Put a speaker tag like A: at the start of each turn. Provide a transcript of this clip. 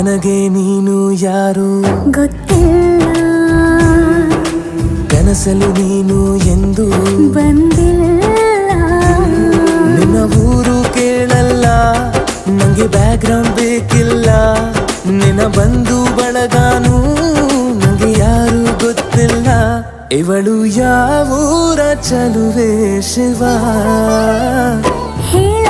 A: ನನಗೆ ನೀನು ಯಾರು
B: ಗೊತ್ತಿಲ್ಲ,
A: ಕನಸಲು ನೀನು ಎಂದು
B: ಬಂದಿಲ್ಲ.
A: ನಿನ್ನ ಊರು ಕೇಳಲ್ಲ, ನಂಗೆ ಬ್ಯಾಕ್ಗ್ರೌಂಡ್ ಬೇಕಿಲ್ಲ. ನಿನ್ನ ಬಂಧು ಬಳಗಾನು ನಂಗೆ ಯಾರು ಗೊತ್ತಿಲ್ಲ. ಇವಳು ಯಾವೂರ ಚಲುವೆ ಶಿವ
B: ಹೇಳ